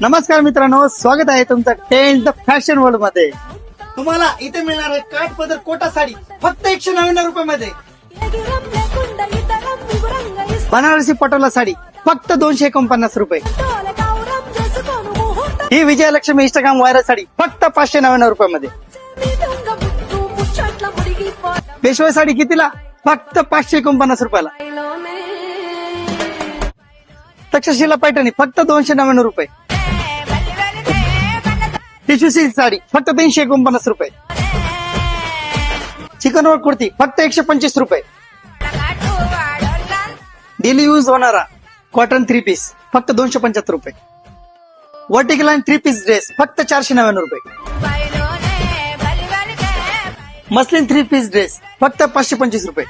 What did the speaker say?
नमस्कार मित्रांनो, स्वागत आहे तुमचं टेन द फॅशन वर्ल्ड मध्ये. तुम्हाला इथे मिळणार आहे काठ पदर कोटा साडी फक्त 199 रुपयामध्ये. बनारसी पटोला साडी फक्त 249 रुपये. ही विजयलक्ष्मी इंस्टाग्राम व्हायरल साडी फक्त 599 रुपयामध्ये. पेशवाई साडी कितीला? फक्त 549 रुपयाला. तक्षशिला पैठणी फक्त 299 रुपये. टिश्यू सिल्क साडी फक्त 349 रुपये. चिकन वर्क कुर्ती फक्त 125 रुपये. डेली यूज होणारा कॉटन 3 पीस फक्त 275 रुपये. वर्टिकल आणि 3 पीस ड्रेस फक्त 499 रुपये. मस्लिन 3 पीस ड्रेस फक्त 525 रुपये.